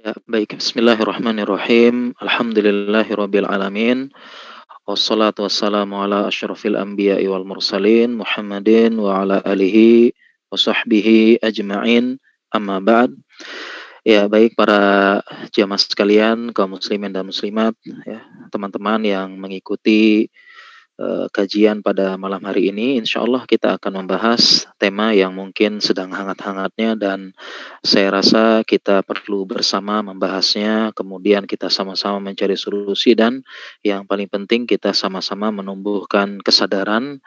Ya, baik. Bismillahirrahmanirrahim. Alhamdulillahirabbil alamin. Wassalatu wassalamu ala asyrafil anbiya'i wal mursalin Muhammadin wa ala alihi wa sahbihi ajma'in. Amma ba'd. Ya, baik para jamaah sekalian, kaum muslimin dan muslimat, ya, teman-teman yang mengikuti kajian pada malam hari ini. Insya Allah kita akan membahas tema yang mungkin sedang hangat-hangatnya dan saya rasa kita perlu bersama membahasnya, kemudian kita sama-sama mencari solusi dan yang paling penting kita sama-sama menumbuhkan kesadaran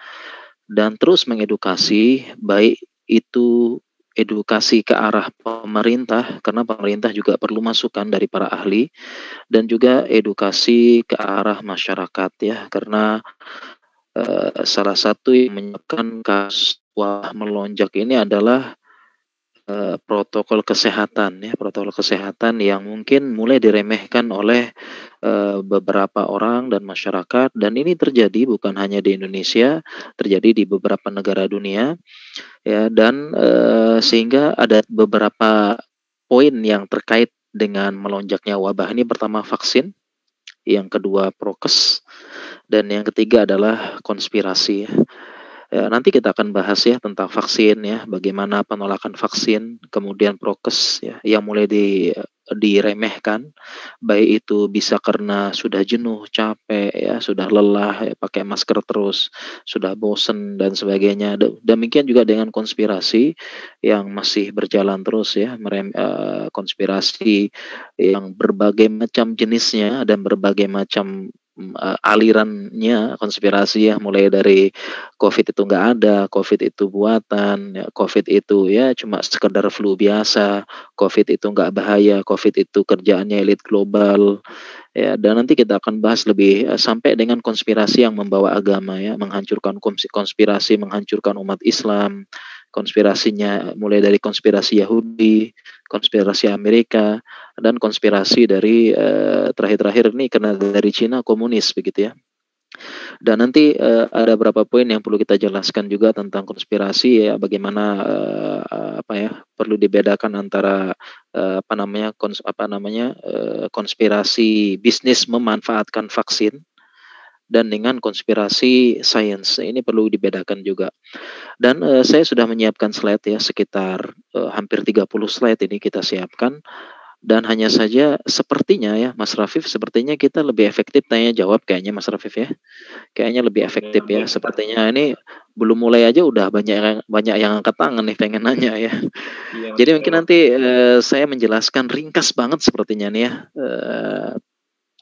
dan terus mengedukasi, baik itu edukasi ke arah pemerintah, karena pemerintah juga perlu masukan dari para ahli, dan juga edukasi ke arah masyarakat ya, karena salah satu yang menyebabkan kasus wabah melonjak ini adalah protokol kesehatan ya, protokol kesehatan yang mungkin mulai diremehkan oleh beberapa orang dan masyarakat, dan ini terjadi bukan hanya di Indonesia, terjadi di beberapa negara dunia ya, dan sehingga ada beberapa poin yang terkait dengan melonjaknya wabah ini. Pertama vaksin, yang kedua prokes, dan yang ketiga adalah konspirasi. Ya, nanti kita akan bahas ya tentang vaksin ya, bagaimana penolakan vaksin, kemudian prokes ya, yang mulai diremehkan, baik itu bisa karena sudah jenuh, capek ya, sudah lelah ya, pakai masker terus, sudah bosen dan sebagainya. Demikian juga dengan konspirasi yang masih berjalan terus ya, konspirasi yang berbagai macam jenisnya dan berbagai macam alirannya konspirasi ya, mulai dari COVID itu nggak ada, COVID itu buatan, ya, COVID itu ya cuma sekedar flu biasa, COVID itu nggak bahaya, COVID itu kerjaannya elit global, ya. Dan nanti kita akan bahas lebih sampai dengan konspirasi yang membawa agama ya, menghancurkan konspirasi, menghancurkan umat Islam, konspirasinya mulai dari konspirasi Yahudi, konspirasi Amerika, dan konspirasi dari terakhir-terakhir ini karena dari Cina komunis begitu ya. Dan nanti ada beberapa poin yang perlu kita jelaskan juga tentang konspirasi ya, bagaimana apa ya, perlu dibedakan antara konspirasi bisnis memanfaatkan vaksin dan dengan konspirasi sains. Ini perlu dibedakan juga. Dan saya sudah menyiapkan slide ya, sekitar hampir 30 slide ini kita siapkan. Dan hanya saja sepertinya ya Mas Rafif, sepertinya kita lebih efektif tanya jawab kayaknya Mas Rafif ya. Kayaknya lebih efektif Ya, ya. boleh Ustaz. Sepertinya ini belum mulai aja udah banyak yang angkat tangan nih pengen nanya ya. Iya Jadi betul. mungkin nanti saya menjelaskan ringkas banget sepertinya nih ya.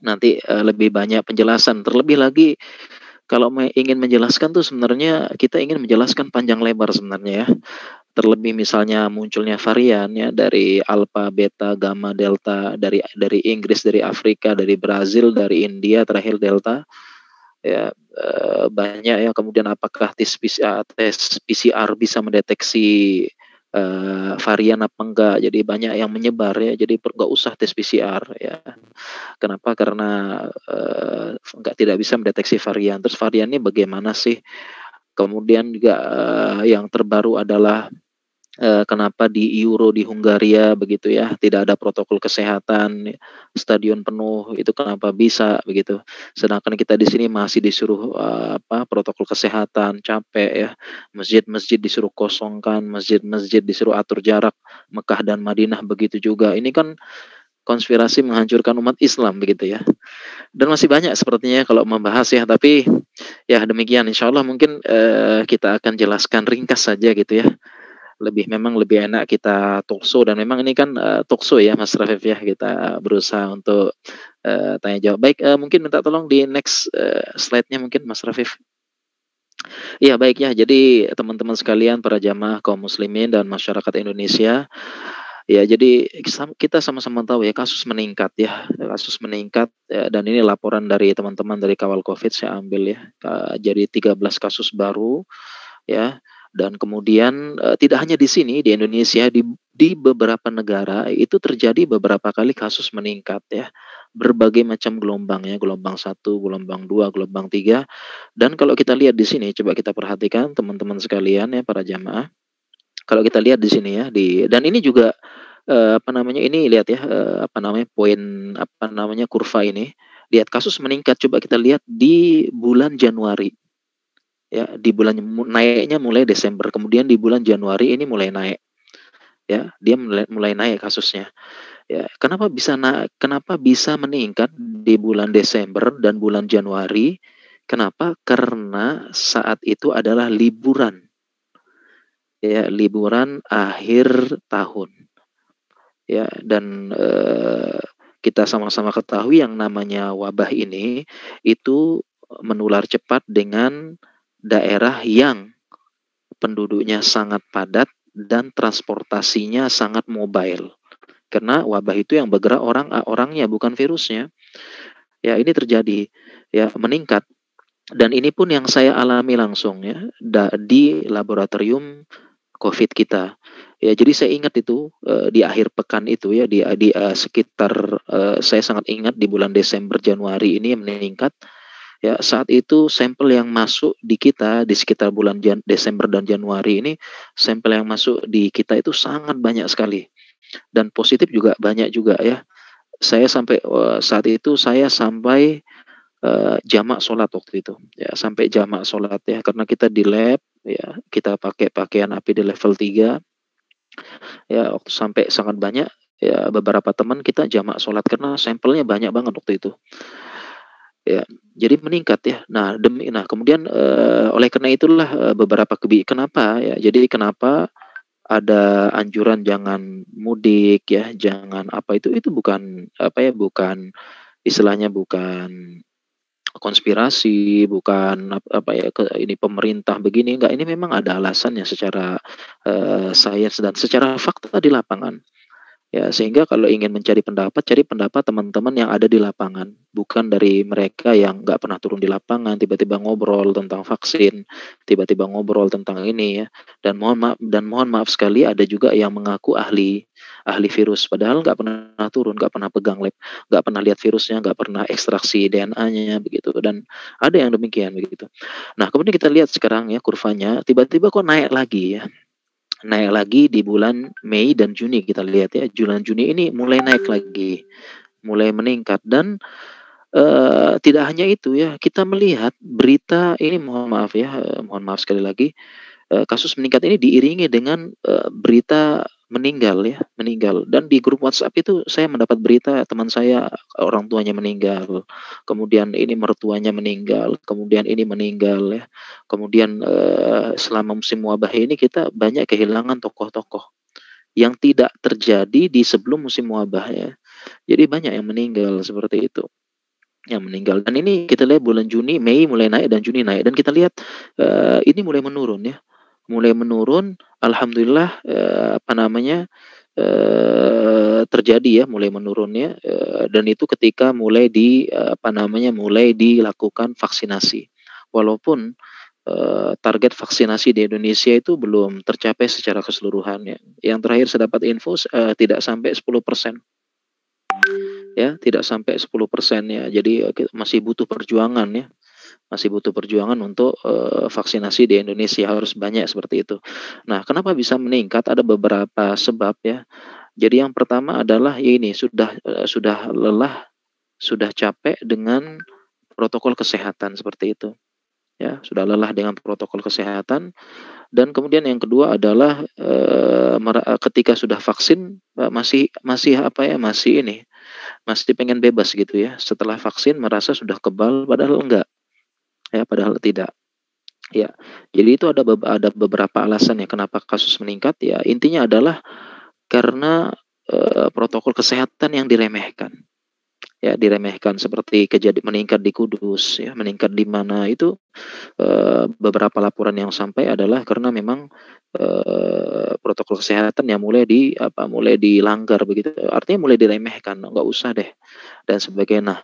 Nanti lebih banyak penjelasan. Terlebih lagi kalau ingin menjelaskan tuh sebenarnya kita ingin menjelaskan panjang lebar sebenarnya ya. Terlebih misalnya munculnya varian ya, dari alpha, beta, gamma, delta, dari Inggris, dari Afrika, dari Brazil, dari India, terakhir delta. Ya, banyak ya, kemudian apakah tes PCR bisa mendeteksi varian apa enggak, jadi banyak yang menyebar ya, jadi nggak usah tes PCR ya. Kenapa? Karena tidak bisa mendeteksi varian. Terus variannya bagaimana sih? Kemudian juga yang terbaru adalah kenapa di Euro di Hungaria begitu ya, tidak ada protokol kesehatan, stadion penuh, itu kenapa bisa begitu. Sedangkan kita di sini masih disuruh protokol kesehatan, capek ya. Masjid-masjid disuruh kosongkan, masjid-masjid disuruh atur jarak. Mekah dan Madinah begitu juga. Ini kan konspirasi menghancurkan umat Islam begitu ya. Dan masih banyak sepertinya kalau membahas ya, tapi ya demikian, insya Allah mungkin kita akan jelaskan ringkas saja gitu ya. Memang lebih enak kita talkshow, dan memang ini kan talkshow ya Mas Rafif ya, kita berusaha untuk tanya jawab. Baik, mungkin minta tolong di next slide-nya mungkin Mas Rafif. Iya baik ya, jadi teman-teman sekalian, para jamaah kaum muslimin dan masyarakat Indonesia, ya jadi kita sama-sama tahu ya, kasus meningkat ya, kasus meningkat ya, dan ini laporan dari teman-teman dari Kawal Covid saya ambil ya, jadi 13 kasus baru ya. Dan kemudian tidak hanya di sini di Indonesia, di beberapa negara itu terjadi beberapa kali kasus meningkat ya. Berbagai macam gelombang ya, gelombang satu, gelombang dua, gelombang tiga. Dan kalau kita lihat di sini, coba kita perhatikan teman-teman sekalian ya, para jamaah. Kalau kita lihat di sini ya, dan ini juga apa namanya, ini lihat ya, apa namanya, poin, apa namanya, kurva ini, lihat kasus meningkat, coba kita lihat di bulan Januari, ya, di bulan naiknya mulai Desember, kemudian di bulan Januari ini mulai naik, ya, dia mulai mulai naik kasusnya, ya. Kenapa bisa meningkat di bulan Desember dan bulan Januari? Kenapa? Karena saat itu adalah liburan, ya, liburan akhir tahun. Ya, dan kita sama-sama ketahui yang namanya wabah ini itu menular cepat dengan daerah yang penduduknya sangat padat dan transportasinya sangat mobile. Karena wabah itu yang bergerak orangnya, bukan virusnya. Ya, ini terjadi, ya, meningkat. Dan ini pun yang saya alami langsung, ya, di laboratorium COVID kita. Ya, jadi saya ingat itu, di akhir pekan itu, ya, sekitar, saya sangat ingat di bulan Desember Januari ini meningkat. Ya, saat itu sampel yang masuk di kita di sekitar bulan Desember dan Januari ini, sampel yang masuk di kita itu sangat banyak sekali, dan positif juga banyak juga, ya. Saat itu saya sampai jamak sholat waktu itu, ya, sampai jamak sholat, ya, karena kita di lab, ya, kita pakai pakaian APD level 3. Ya, waktu sampai sangat banyak, ya, beberapa teman kita jamak sholat karena sampelnya banyak banget waktu itu. Ya, jadi meningkat, ya. Nah kemudian, oleh karena itulah, kenapa, ya, jadi kenapa ada anjuran jangan mudik, ya, jangan apa itu bukan apa ya, bukan istilahnya, bukan konspirasi, bukan apa ya, ini pemerintah begini, enggak, ini memang ada alasannya secara, sains dan secara fakta di lapangan. Ya, sehingga kalau ingin mencari pendapat, cari pendapat teman-teman yang ada di lapangan, bukan dari mereka yang nggak pernah turun di lapangan, tiba-tiba ngobrol tentang vaksin, tiba-tiba ngobrol tentang ini, ya. Dan mohon maaf sekali ada juga yang mengaku ahli ahli virus, padahal nggak pernah turun, nggak pernah pegang lab, nggak pernah lihat virusnya, nggak pernah ekstraksi DNA-nya begitu, dan ada yang demikian begitu. Nah, kemudian kita lihat sekarang, ya, kurvanya tiba-tiba kok naik lagi, ya. Naik lagi di bulan Mei dan Juni, kita lihat, ya, bulan Juni ini mulai naik lagi, mulai meningkat, dan tidak hanya itu, ya, kita melihat berita ini, mohon maaf, ya, mohon maaf sekali lagi, kasus meningkat ini diiringi dengan, berita meninggal, ya, meninggal, dan di grup WhatsApp itu saya mendapat berita teman saya, orang tuanya meninggal, kemudian ini mertuanya meninggal, kemudian ini meninggal, ya. Kemudian, selama musim wabah ini kita banyak kehilangan tokoh-tokoh yang tidak terjadi di sebelum musim wabah, ya. Jadi banyak yang meninggal seperti itu, yang meninggal, dan ini kita lihat bulan Juni, Mei mulai naik dan Juni naik, dan kita lihat, ini mulai menurun, ya. Mulai menurun, alhamdulillah, apa namanya, terjadi, ya, mulai menurunnya, dan itu ketika mulai apa namanya, mulai dilakukan vaksinasi. Walaupun, target vaksinasi di Indonesia itu belum tercapai secara keseluruhan, ya. Yang terakhir saya dapat info, tidak sampai 10%. Ya, tidak sampai 10%, ya. Jadi, masih butuh perjuangan, ya. Masih butuh perjuangan untuk, vaksinasi di Indonesia, harus banyak seperti itu. Nah, kenapa bisa meningkat? Ada beberapa sebab, ya. Jadi yang pertama adalah, ya, ini sudah lelah, sudah capek dengan protokol kesehatan seperti itu, ya. Sudah lelah dengan protokol kesehatan, dan kemudian yang kedua adalah, ketika sudah vaksin, masih masih apa ya, masih ini, masih pengen bebas gitu, ya. Setelah vaksin merasa sudah kebal, padahal enggak, ya, padahal tidak. Ya, jadi itu ada beberapa alasan, ya, kenapa kasus meningkat, ya, intinya adalah karena, protokol kesehatan yang diremehkan. Ya, diremehkan, seperti meningkat di Kudus, ya, meningkat di mana itu, beberapa laporan yang sampai adalah karena memang, protokol kesehatan yang mulai dilanggar begitu, artinya mulai diremehkan, nggak usah deh, dan sebagainya. Nah,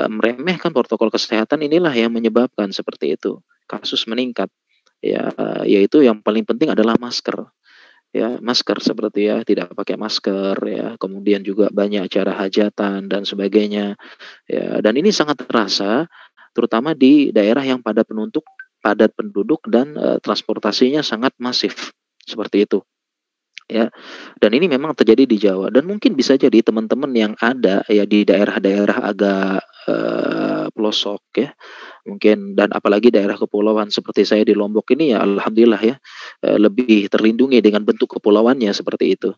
meremehkan protokol kesehatan inilah yang menyebabkan seperti itu, kasus meningkat. Ya, yaitu yang paling penting adalah masker, ya, masker seperti, ya, tidak pakai masker, ya, kemudian juga banyak acara hajatan dan sebagainya, ya, dan ini sangat terasa terutama di daerah yang padat penduduk dan, transportasinya sangat masif, seperti itu. ya. Dan ini memang terjadi di Jawa dan mungkin bisa jadi teman-teman yang ada ya di daerah-daerah agak pelosok ya, mungkin dan apalagi daerah kepulauan seperti saya di Lombok ini ya alhamdulillah ya, lebih terlindungi dengan bentuk kepulauannya seperti itu.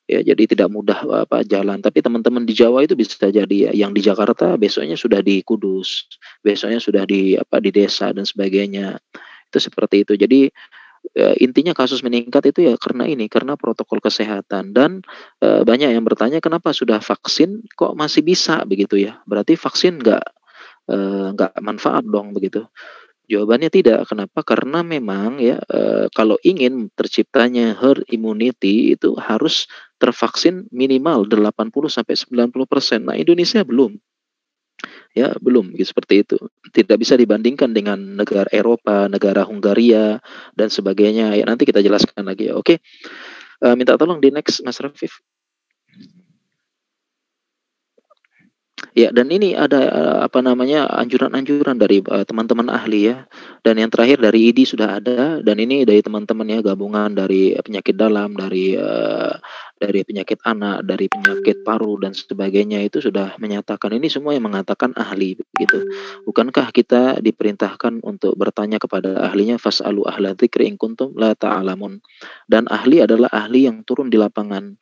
Ya jadi tidak mudah, jalan, tapi teman-teman di Jawa itu bisa jadi ya, yang di Jakarta besoknya sudah di Kudus, besoknya sudah di desa dan sebagainya. Itu seperti itu. Jadi, intinya kasus meningkat itu ya karena ini, karena protokol kesehatan dan, banyak yang bertanya kenapa sudah vaksin kok masih bisa begitu ya, berarti vaksin nggak manfaat dong begitu. Jawabannya tidak, kenapa? Karena memang ya, kalau ingin terciptanya herd immunity itu harus tervaksin minimal 80 sampai 90%. Nah, Indonesia belum, ya belum gitu, seperti itu. Tidak bisa dibandingkan dengan negara Eropa, negara Hungaria dan sebagainya. Ya nanti kita jelaskan lagi ya. Oke, minta tolong di next Mas Rafif. Ya, dan ini ada, apa namanya, anjuran-anjuran dari, teman-teman ahli ya, dan yang terakhir dari IDI sudah ada, dan ini dari teman-teman ya, gabungan dari penyakit dalam, dari penyakit anak, dari penyakit paru dan sebagainya itu sudah menyatakan, ini semua yang mengatakan ahli, begitu. Bukankah kita diperintahkan untuk bertanya kepada ahlinya, "Fas'alu ahla dzikri in kuntum la ta'lamun." Dan ahli adalah ahli yang turun di lapangan,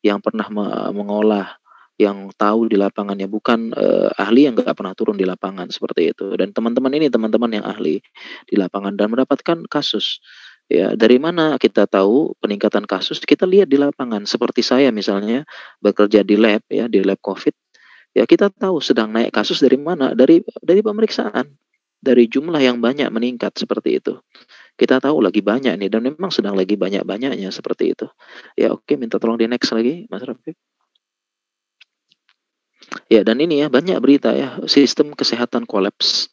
yang pernah mengolah, yang tahu di lapangannya, bukan, ahli yang nggak pernah turun di lapangan, seperti itu. Dan teman-teman ini teman-teman yang ahli di lapangan dan mendapatkan kasus. Ya, dari mana kita tahu peningkatan kasus? Kita lihat di lapangan. Seperti saya misalnya bekerja di lab ya, di lab COVID, ya kita tahu sedang naik kasus dari mana? Dari pemeriksaan, dari jumlah yang banyak meningkat seperti itu. Kita tahu lagi banyak nih dan memang sedang lagi banyak-banyaknya seperti itu. Ya oke, minta tolong di next lagi Mas Rafiq. Ya dan ini ya banyak berita ya, sistem kesehatan kolaps.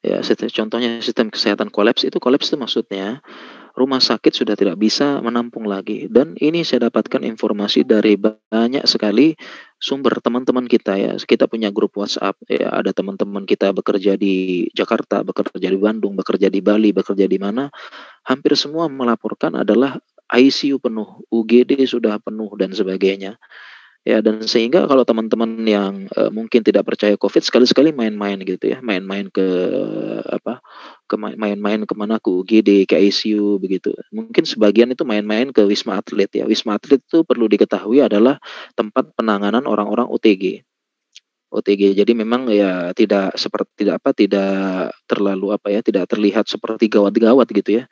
Ya, contohnya sistem kesehatan kolaps itu maksudnya rumah sakit sudah tidak bisa menampung lagi. Dan ini saya dapatkan informasi dari banyak sekali sumber teman-teman kita ya. Kita punya grup WhatsApp ya, ada teman-teman kita bekerja di Jakarta, bekerja di Bandung, bekerja di Bali, bekerja di mana, hampir semua melaporkan adalah ICU penuh, UGD sudah penuh dan sebagainya. Ya, dan sehingga kalau teman-teman yang, mungkin tidak percaya Covid, sekali-sekali main-main gitu ya, main-main ke apa, main-main ke mana, ke UGD, ke ICU begitu. Mungkin sebagian itu main-main ke Wisma Atlet ya. Wisma Atlet itu perlu diketahui adalah tempat penanganan orang-orang OTG. OTG. Jadi memang ya tidak terlalu tidak terlihat seperti gawat-gawat gitu ya.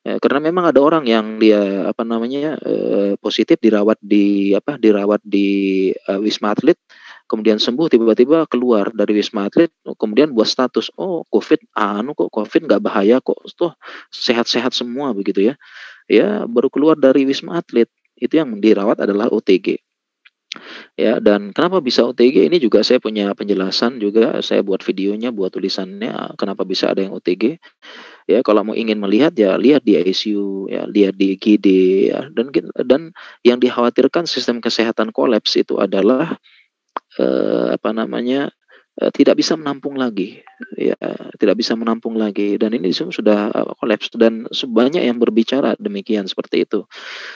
Karena memang ada orang yang dia, apa namanya, positif dirawat di, Wisma Atlet, kemudian sembuh tiba-tiba keluar dari Wisma Atlet, kemudian buat status, "Oh Covid kok Covid nggak bahaya kok, toh sehat-sehat semua," begitu ya. Ya baru keluar dari Wisma Atlet, itu yang dirawat adalah OTG. Ya, dan kenapa bisa OTG ini juga saya punya penjelasan juga, saya buat videonya, buat tulisannya, kenapa bisa ada yang OTG. Ya kalau mau ingin melihat ya lihat di ICU ya, lihat di IGD ya, dan yang dikhawatirkan sistem kesehatan kolaps itu adalah, apa namanya, tidak bisa menampung lagi, ya tidak bisa menampung lagi dan ini semua sudah, kolaps dan banyak yang berbicara demikian seperti itu.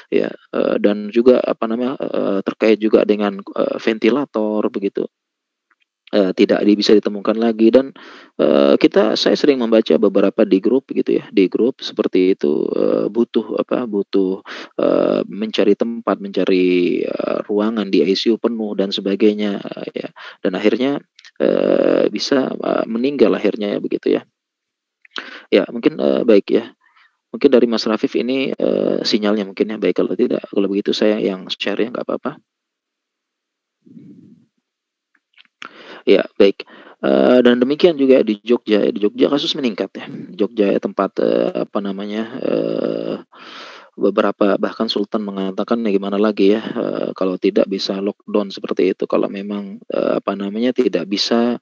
Ya, dan juga apa namanya, terkait juga dengan, ventilator begitu. Tidak bisa ditemukan lagi dan, saya sering membaca beberapa di grup gitu ya, di grup seperti itu, butuh, mencari tempat, mencari, ruangan di ICU penuh dan sebagainya, ya. Dan akhirnya, bisa, meninggal akhirnya ya begitu ya. Ya mungkin, baik ya, mungkin dari Mas Rafif ini, sinyalnya mungkin ya, baik kalau tidak kalau begitu saya yang share ya, nggak apa-apa? Ya, baik. Dan demikian juga di Jogja, di Jogja kasus meningkat ya. Jogja ya tempat, apa namanya, beberapa bahkan sultan mengatakan ya gimana lagi ya, kalau tidak bisa lockdown seperti itu, kalau memang, apa namanya, tidak bisa,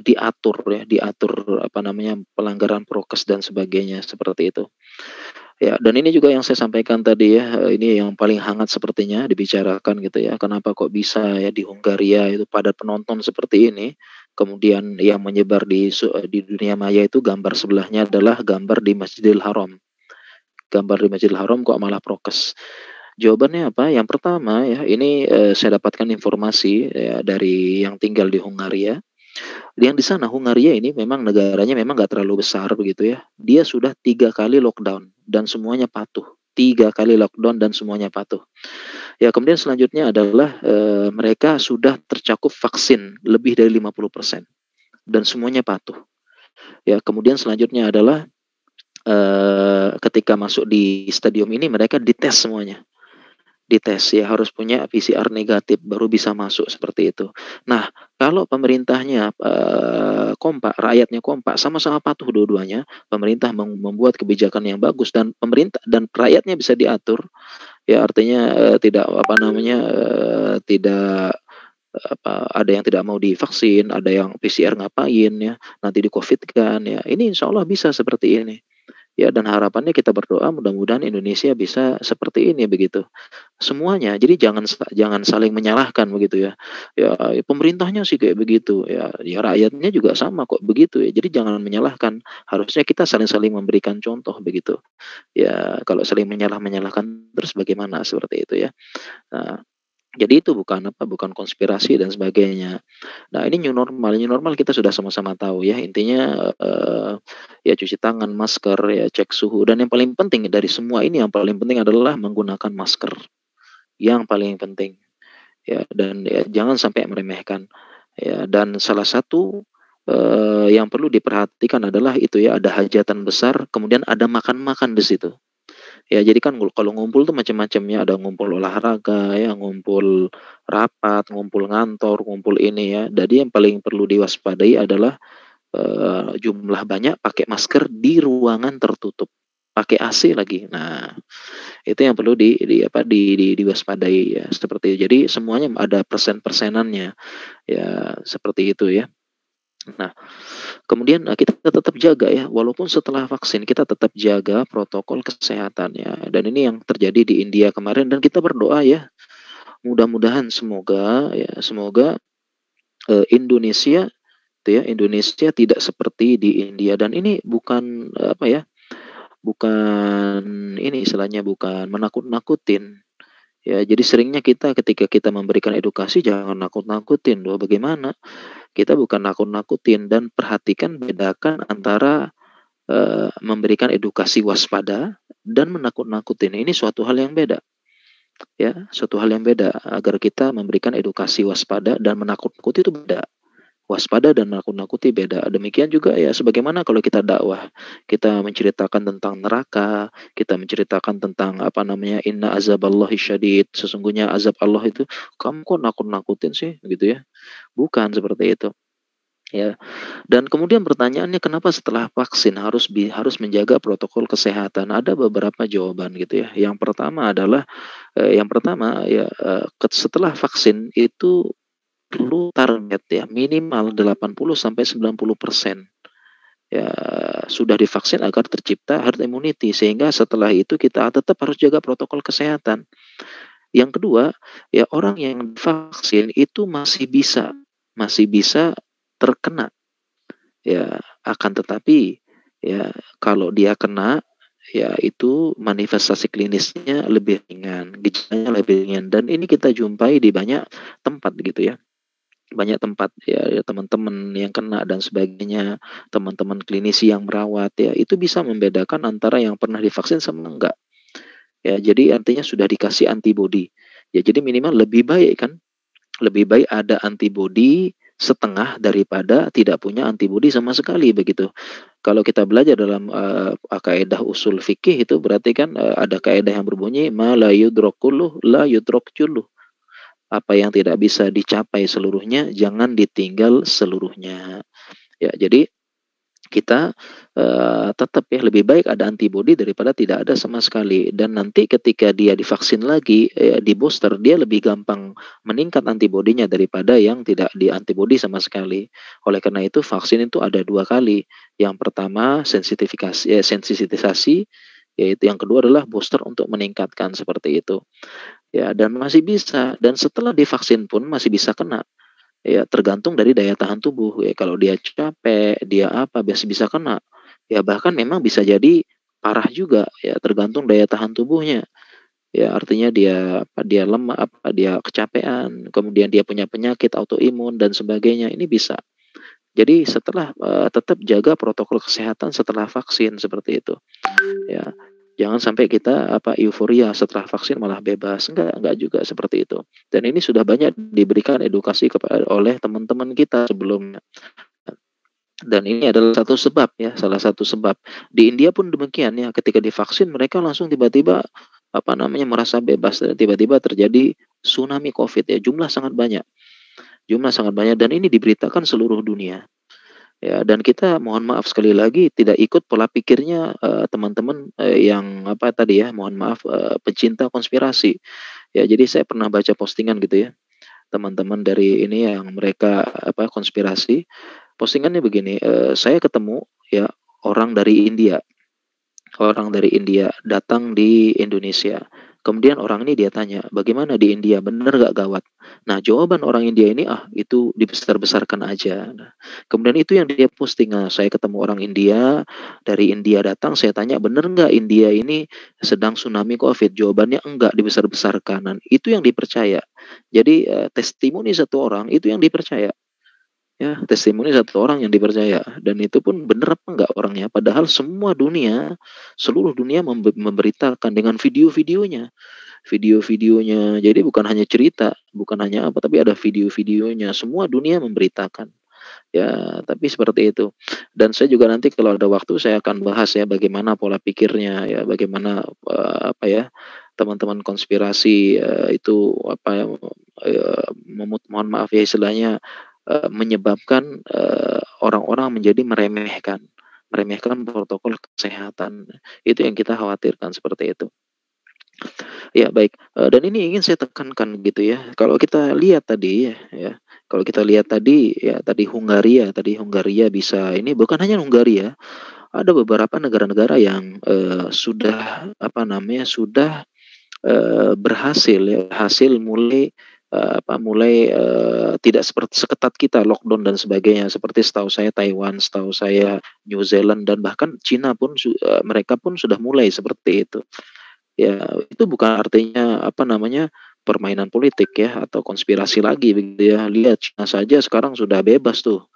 diatur apa namanya, pelanggaran prokes dan sebagainya, seperti itu. Ya, dan ini juga yang saya sampaikan tadi ya, ini yang paling hangat sepertinya dibicarakan gitu ya, kenapa kok bisa ya di Hungaria itu padat penonton seperti ini, kemudian yang menyebar di dunia maya itu gambar sebelahnya adalah gambar di Masjidil Haram. Gambar di Masjidil Haram kok malah prokes. Jawabannya apa? Yang pertama ya, ini saya dapatkan informasi ya dari yang tinggal di Hungaria. Yang di sana Hungaria ini memang negaranya memang nggak terlalu besar begitu ya. Dia sudah 3 kali lockdown dan semuanya patuh. 3 kali lockdown dan semuanya patuh. Ya kemudian selanjutnya adalah mereka sudah tercakup vaksin lebih dari 50% dan semuanya patuh. Ya kemudian selanjutnya adalah ketika masuk di stadium ini mereka dites semuanya. Dites ya harus punya PCR negatif baru bisa masuk seperti itu. Nah, kalau pemerintahnya kompak, rakyatnya kompak, sama-sama patuh dua-duanya, pemerintah membuat kebijakan yang bagus dan pemerintah dan rakyatnya bisa diatur, ya artinya tidak apa namanya tidak apa ada yang tidak mau divaksin, ada yang PCR ngapain ya, nanti di COVID kan ya. Ini insya Allah bisa seperti ini. Ya dan harapannya kita berdoa mudah-mudahan Indonesia bisa seperti ini begitu semuanya. Jadi jangan saling menyalahkan begitu ya. Ya pemerintahnya sih kayak begitu ya. Ya rakyatnya juga sama kok begitu ya. Jadi jangan menyalahkan. Harusnya kita saling-saling memberikan contoh begitu. Ya kalau saling menyalahkan terus bagaimana seperti itu ya. Nah, jadi itu bukan konspirasi dan sebagainya. Nah, ini new normal kita sudah sama-sama tahu ya. Intinya ya cuci tangan, masker, ya cek suhu dan yang paling penting dari semua ini yang paling penting adalah menggunakan masker. Yang paling penting ya dan ya jangan sampai meremehkan ya dan salah satu yang perlu diperhatikan adalah itu ya ada hajatan besar kemudian ada makan-makan di situ ya jadi kan kalau ngumpul tuh macam-macamnya ada ngumpul olahraga ya ngumpul rapat ngumpul ngantor ngumpul ini ya jadi yang paling perlu diwaspadai adalah jumlah banyak pakai masker di ruangan tertutup pakai AC lagi nah itu yang perlu diwaspadai ya seperti itu. Jadi semuanya ada persen-persenannya ya seperti itu ya. Nah, kemudian kita tetap jaga ya walaupun setelah vaksin kita tetap jaga protokol kesehatan ya. Dan ini yang terjadi di India kemarin dan kita berdoa ya mudah-mudahan semoga Indonesia Indonesia tidak seperti di India dan ini bukan apa ya bukan ini istilahnya bukan menakut-nakutin. Ya, jadi seringnya kita ketika kita memberikan edukasi jangan nakut-nakutin loh. Bagaimana? Kita bukan nakut-nakutin dan perhatikan bedakan antara memberikan edukasi waspada dan menakut-nakutin. Ini suatu hal yang beda. Ya, suatu hal yang beda agar kita memberikan edukasi waspada dan menakut-nakuti itu beda. Waspada dan nakut-nakuti beda. Demikian juga ya sebagaimana kalau kita dakwah, kita menceritakan tentang neraka, kita menceritakan tentang apa namanya inna azaballahi syadid, sesungguhnya azab Allah itu kamu kok nakut-nakutin sih gitu ya. Bukan seperti itu. Ya. Dan kemudian pertanyaannya kenapa setelah vaksin harus menjaga protokol kesehatan? Ada beberapa jawaban gitu ya. Yang pertama ya setelah vaksin itu perlu target ya minimal 80 sampai 90% ya sudah divaksin agar tercipta herd immunity sehingga setelah itu kita tetap harus jaga protokol kesehatan. Yang kedua, ya orang yang divaksin itu masih bisa terkena ya akan tetapi ya kalau dia kena ya itu manifestasi klinisnya lebih ringan, gejalanya lebih ringan dan ini kita jumpai di banyak tempat gitu ya banyak tempat ya teman-teman yang kena dan sebagainya, teman-teman klinisi yang merawat ya, itu bisa membedakan antara yang pernah divaksin sama enggak. Ya, jadi artinya sudah dikasih antibodi. Ya, jadi minimal lebih baik ada antibodi setengah daripada tidak punya antibodi sama sekali begitu. Kalau kita belajar dalam kaidah usul fikih itu berarti kan ada kaidah yang berbunyi ma la yudrak la yudrak juluh apa yang tidak bisa dicapai seluruhnya jangan ditinggal seluruhnya ya jadi kita tetap ya lebih baik ada antibodi daripada tidak ada sama sekali dan nanti ketika dia divaksin lagi di booster dia lebih gampang meningkat antibodinya daripada yang tidak di antibodi sama sekali oleh karena itu vaksin itu ada 2 kali yang pertama sensitisasi yaitu yang kedua adalah booster untuk meningkatkan seperti itu ya dan masih bisa dan setelah divaksin pun masih bisa kena ya tergantung dari daya tahan tubuh ya kalau dia capek dia apa biasa bisa kena ya bahkan memang bisa jadi parah juga ya tergantung daya tahan tubuhnya Ya, artinya dia lemah, dia kecapean, kemudian dia punya penyakit autoimun dan sebagainya, ini bisa. Jadi setelah tetap jaga protokol kesehatan setelah vaksin seperti itu. Ya, jangan sampai kita euforia setelah vaksin malah bebas. Enggak juga seperti itu. Dan ini sudah banyak diberikan edukasi kepada oleh teman-teman kita sebelumnya. Dan ini adalah satu sebab ya, salah satu sebab. Di India pun demikian ya, ketika divaksin mereka langsung tiba-tiba merasa bebas dan tiba-tiba terjadi tsunami COVID ya, jumlah sangat banyak. Jumlah sangat banyak dan ini diberitakan seluruh dunia. Ya, dan kita mohon maaf sekali lagi tidak ikut pola pikirnya teman-teman yang tadi ya, mohon maaf pecinta konspirasi. Ya, jadi saya pernah baca postingan gitu ya, teman-teman dari ini yang mereka konspirasi. Postingannya begini, saya ketemu ya orang dari India datang di Indonesia. Kemudian orang ini dia tanya, bagaimana di India, benar gak gawat? Nah, jawaban orang India ini, itu dibesar-besarkan aja. Nah, kemudian itu yang dia posting, saya ketemu orang India, dari India datang, saya tanya, benar nggak India ini sedang tsunami COVID? Jawabannya enggak, dibesar-besarkan. Dan itu yang dipercaya. Jadi, testimoni satu orang, itu yang dipercaya. Ya, testimoni satu orang yang dipercaya dan itu pun benar apa enggak orangnya, padahal semua dunia, seluruh dunia memberitakan dengan video-videonya. Video-videonya. Jadi bukan hanya cerita, bukan hanya tapi ada video-videonya. Semua dunia memberitakan. Ya, tapi seperti itu. Dan saya juga nanti kalau ada waktu saya akan bahas ya bagaimana pola pikirnya ya, bagaimana teman-teman konspirasi itu mohon maaf ya istilahnya menyebabkan orang-orang menjadi meremehkan protokol kesehatan. Itu yang kita khawatirkan seperti itu. Ya baik, dan ini ingin saya tekankan gitu ya. Kalau kita lihat tadi ya, kalau kita lihat tadi ya tadi Hungaria bisa ini bukan hanya Hungaria, ada beberapa negara-negara yang sudah sudah berhasil ya, tidak seperti seketat kita lockdown dan sebagainya. Seperti setahu saya Taiwan, setahu saya New Zealand dan bahkan Cina pun mereka pun sudah mulai seperti itu. Ya, itu bukan artinya permainan politik ya atau konspirasi lagi begitu ya. Lihat Cina saja sekarang sudah bebas tuh.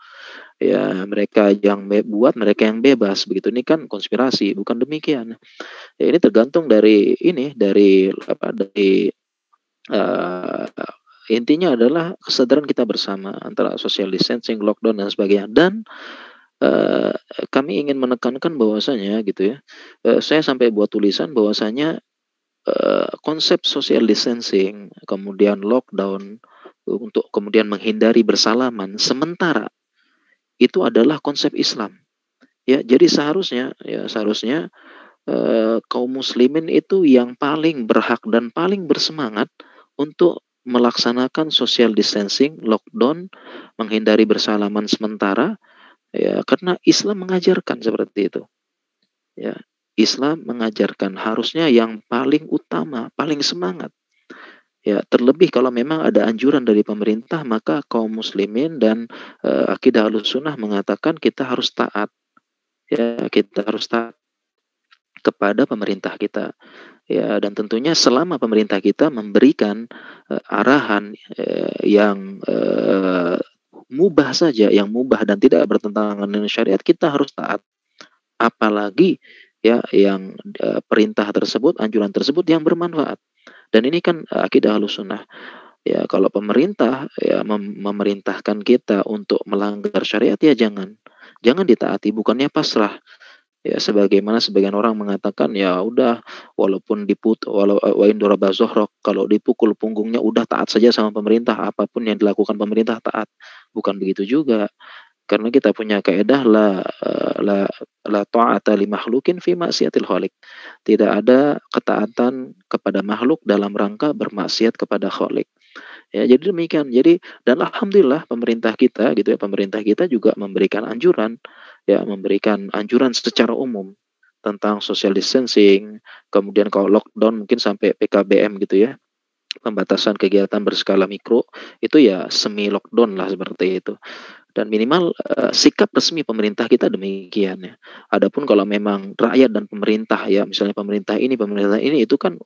Ya, mereka yang buat mereka yang bebas begitu. Ini kan konspirasi, bukan demikian. Ya, ini tergantung dari uh, intinya adalah kesadaran kita bersama antara social distancing, lockdown dan sebagainya. Dan uh, kami ingin menekankan bahwasanya gitu ya. Saya sampai buat tulisan bahwasanya konsep social distancing, kemudian lockdown untuk kemudian menghindari bersalaman sementara itu adalah konsep Islam. Ya, jadi seharusnya kaum muslimin itu yang paling berhak dan paling bersemangat untuk melaksanakan social distancing, lockdown, menghindari bersalaman sementara ya karena Islam mengajarkan seperti itu. Ya, Islam mengajarkan harusnya yang paling utama, paling semangat. Ya, terlebih kalau memang ada anjuran dari pemerintah, maka kaum muslimin dan akidah Ahlussunnah mengatakan kita harus taat. Ya, kita harus taat kepada pemerintah kita. Ya, dan tentunya selama pemerintah kita memberikan arahan yang mubah saja, yang mubah dan tidak bertentangan dengan syariat, kita harus taat. Apalagi ya yang perintah tersebut, anjuran tersebut yang bermanfaat. Dan ini kan akidah Ahlussunnah. Ya, kalau pemerintah ya memerintahkan kita untuk melanggar syariat ya jangan ditaati, bukannya pasrah. Ya, sebagaimana sebagian orang mengatakan ya udah walaupun wa indoraba zohrok, kalau dipukul punggungnya udah taat saja sama pemerintah, apapun yang dilakukan pemerintah taat. Bukan begitu juga. Karena kita punya kaidah la ta'ata li makhlukin fi maksiatil khaliq. Tidak ada ketaatan kepada makhluk dalam rangka bermaksiat kepada khalik. Ya, jadi demikian. Jadi dan alhamdulillah pemerintah kita juga memberikan anjuran secara umum tentang social distancing, kemudian kalau lockdown mungkin sampai PKBM gitu ya, pembatasan kegiatan berskala mikro, itu ya semi lockdown lah seperti itu. Dan minimal sikap resmi pemerintah kita demikian ya. Adapun kalau memang rakyat dan pemerintah ya, misalnya pemerintah ini itu kan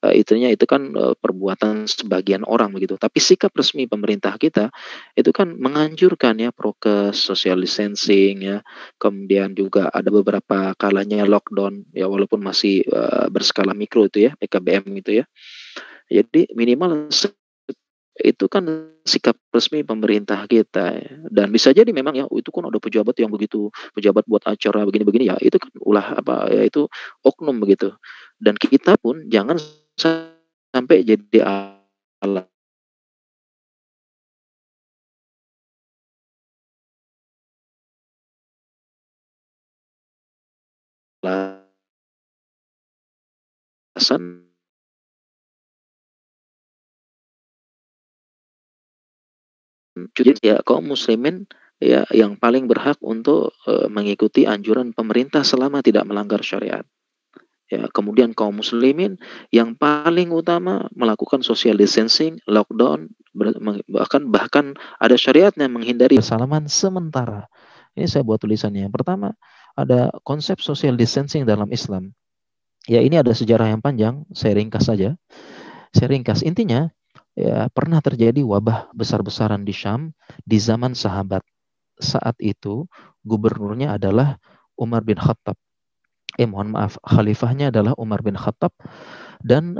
itunya itu kan perbuatan sebagian orang begitu. Tapi sikap resmi pemerintah kita itu kan menganjurkan ya prokes, social distancing ya. Kemudian juga ada beberapa kalanya lockdown ya, walaupun masih berskala mikro itu ya, PKBM itu ya. Jadi minimal itu kan sikap resmi pemerintah kita ya. Dan bisa jadi memang ya itu kan ada pejabat yang begitu, pejabat buat acara begini-begini ya, itu kan ulah apa ya, itu oknum begitu. Dan kita pun jangan sampai jadi alasan. Jadi ya kaum muslimin ya yang paling berhak untuk mengikuti anjuran pemerintah selama tidak melanggar syariat. Ya, kemudian kaum muslimin yang paling utama melakukan social distancing, lockdown, bahkan ada syariatnya menghindari salaman sementara. Ini saya buat tulisannya. Yang pertama, ada konsep social distancing dalam Islam. Ya, ini ada sejarah yang panjang, saya ringkas saja. Saya ringkas. Intinya, ya pernah terjadi wabah besar-besaran di Syam di zaman sahabat. Saat itu gubernurnya adalah Umar bin Khattab. Mohon maaf, khalifahnya adalah Umar bin Khattab dan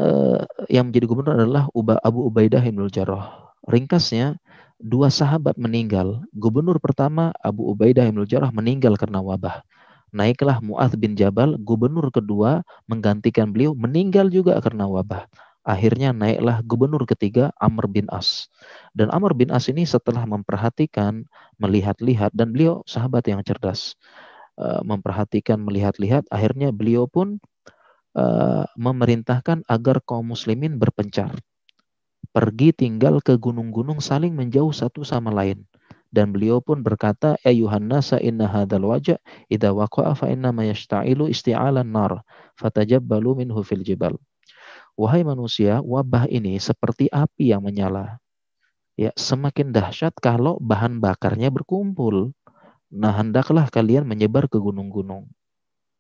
yang menjadi gubernur adalah Abu Ubaidah bin Jarrah. Ringkasnya, dua sahabat meninggal. Gubernur pertama Abu Ubaidah bin Jarrah meninggal karena wabah. Naiklah Mu'adz bin Jabal, gubernur kedua menggantikan beliau, meninggal juga karena wabah. Akhirnya naiklah gubernur ketiga Amr bin As. Dan Amr bin As ini setelah memperhatikan, melihat-lihat, dan beliau sahabat yang cerdas. Memperhatikan, melihat-lihat, akhirnya beliau pun memerintahkan agar kaum muslimin berpencar. Pergi tinggal ke gunung-gunung saling menjauh satu sama lain. Dan beliau pun berkata, ayuhan nasa inna hadal wajah idza waqa'a fa inna ma yashta'ilu isti'alan nar fatajabbalu minhu fil jibal. Wahai manusia, wabah ini seperti api yang menyala. Ya, semakin dahsyat kalau bahan bakarnya berkumpul. Nah, hendaklah kalian menyebar ke gunung-gunung.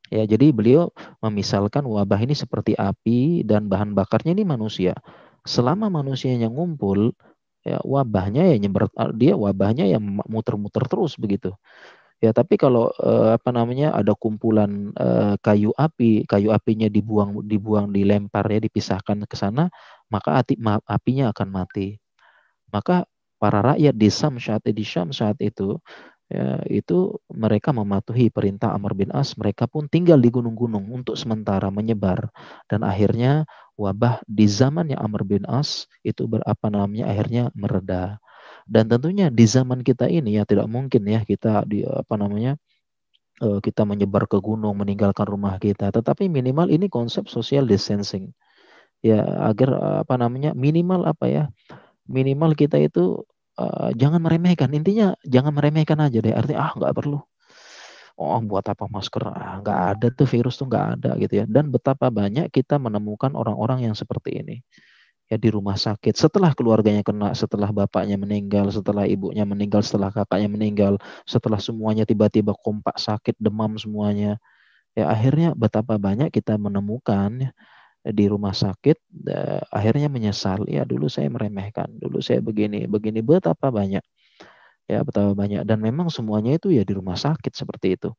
Ya, jadi beliau memisalkan wabah ini seperti api dan bahan bakarnya ini manusia. Selama manusianya ngumpul, ya wabahnya ya wabahnya ya muter-muter terus begitu. Ya, tapi kalau ada kumpulan kayu apinya dibuang dilempar ya, dipisahkan ke sana, maka apinya akan mati. Maka para rakyat di Syam saat itu ya, itu mereka mematuhi perintah Amr bin As, mereka pun tinggal di gunung-gunung untuk sementara menyebar, dan akhirnya wabah di zamannya Amr bin As itu akhirnya mereda. Dan tentunya di zaman kita ini ya tidak mungkin ya kita kita menyebar ke gunung meninggalkan rumah kita, tetapi minimal ini konsep social distancing ya, agar minimal kita itu jangan meremehkan. Intinya jangan meremehkan aja deh. Artinya nggak perlu. Oh, buat apa masker? Nggak ada tuh, virus tuh nggak ada gitu ya. Dan betapa banyak kita menemukan orang-orang yang seperti ini. Ya, di rumah sakit. Setelah keluarganya kena, setelah bapaknya meninggal, setelah ibunya meninggal, setelah kakaknya meninggal, setelah semuanya tiba-tiba kompak sakit, demam semuanya. Ya, akhirnya betapa banyak kita menemukan di rumah sakit, akhirnya menyesal, ya dulu saya meremehkan, dulu saya begini betapa banyak, ya betapa banyak. Dan memang semuanya itu ya di rumah sakit seperti itu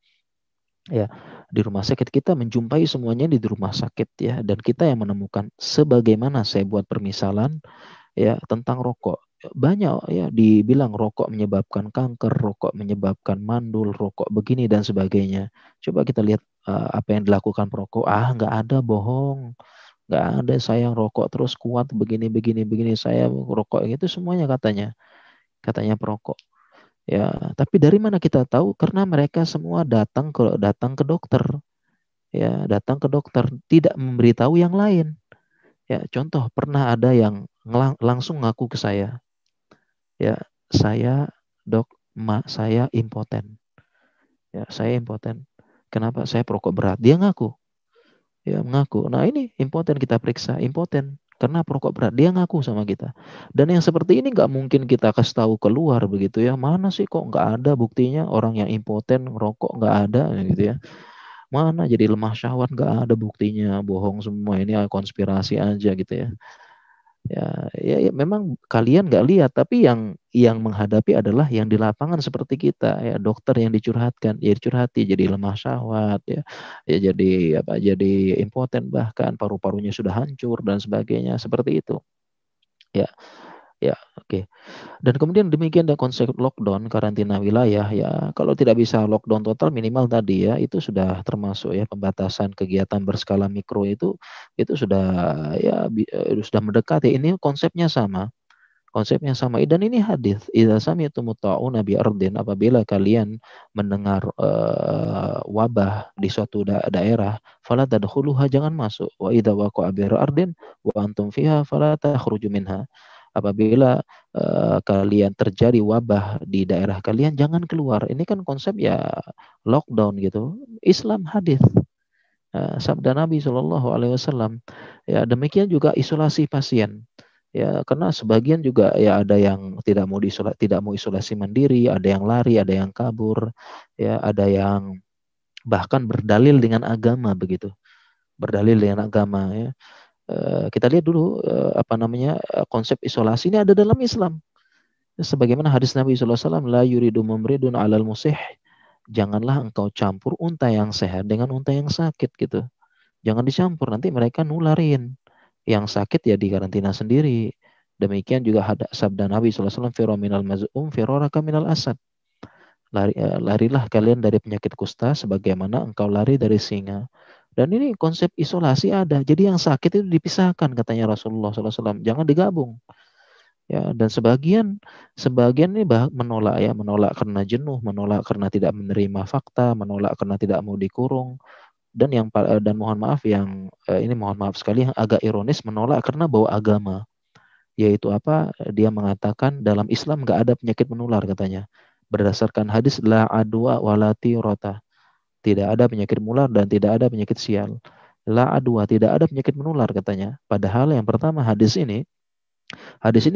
ya. Di rumah sakit kita menjumpai semuanya di rumah sakit ya, dan kita yang menemukan. Sebagaimana saya buat permisalan ya tentang rokok, banyak ya dibilang rokok menyebabkan kanker, rokok menyebabkan mandul, rokok begini dan sebagainya. Coba kita lihat apa yang dilakukan perokok. Nggak ada, bohong. Nggak ada, saya rokok terus kuat begini, saya rokok itu semuanya katanya perokok. Ya, tapi dari mana kita tahu? Karena mereka semua datang ke dokter. Ya, datang ke dokter, tidak memberitahu yang lain. Ya, contoh pernah ada yang langsung ngaku ke saya. Ya, saya dok, saya impoten. Ya, saya impoten. Kenapa? Saya perokok berat. Dia ngaku. Ya, mengaku. Nah, ini impoten, kita periksa impoten. karena perokok berat. Dia ngaku sama kita. Dan yang seperti ini nggak mungkin kita kasih tahu keluar begitu ya. Mana sih kok nggak ada buktinya orang yang impoten ngerokok nggak ada gitu ya. Mana jadi lemah syahwat nggak ada buktinya, bohong semua ini konspirasi aja gitu ya. Ya, memang kalian nggak lihat, tapi yang menghadapi adalah yang di lapangan seperti kita ya, dokter yang dicurhatkan, ya dicurhati jadi lemah syahwat ya jadi apa, jadi impoten, bahkan paru-parunya sudah hancur dan sebagainya seperti itu. Ya, ya, oke. Dan kemudian demikian ada konsep lockdown, karantina wilayah ya. Kalau tidak bisa lockdown total, minimal tadi ya itu sudah termasuk ya pembatasan kegiatan berskala mikro itu sudah ya sudah mendekati. Ini konsepnya sama. Konsepnya sama. Dan ini hadis. Idza sami'tum ta'una bi ardin, apabila kalian mendengar wabah di suatu daerah, fala tadkhuluha, jangan masuk. Wa idza waqa'a bi ardin wa antum fiha fala takhruju minha. Apabila kalian terjadi wabah di daerah kalian, jangan keluar. Ini kan konsep ya lockdown gitu. Islam hadis. Sabda Nabi Shallallahu Alaihi Wasallam. Ya, demikian juga isolasi pasien. Ya, karena sebagian juga ya ada yang tidak mau isolasi mandiri, ada yang lari, ada yang kabur, ya, ada yang bahkan berdalil dengan agama begitu, berdalil dengan agama ya. Kita lihat dulu apa namanya konsep isolasi ini ada dalam Islam. Sebagaimana hadis Nabi SAW, la yuridu mumridun alal musih, janganlah engkau campur unta yang sehat dengan unta yang sakit gitu. Jangan dicampur, nanti mereka nularin. Yang sakit ya dikarantina sendiri. Demikian juga ada sabda Nabi SAW, firo minal maz'um firoraka minal asad. Larilah kalian dari penyakit kusta sebagaimana engkau lari dari singa. Dan ini konsep isolasi ada. Jadi yang sakit itu dipisahkan katanya Rasulullah SAW. Jangan digabung. Ya, dan sebagian ini menolak ya, menolak karena jenuh, menolak karena tidak menerima fakta, menolak karena tidak mau dikurung. Dan mohon maaf ini mohon maaf sekali yang agak ironis, menolak karena bawa agama, yaitu apa, dia mengatakan dalam Islam nggak ada penyakit menular katanya, berdasarkan hadis la adwa walati rota, tidak ada penyakit menular dan tidak ada penyakit sial. La adwa, tidak ada penyakit menular katanya, padahal yang pertama hadis ini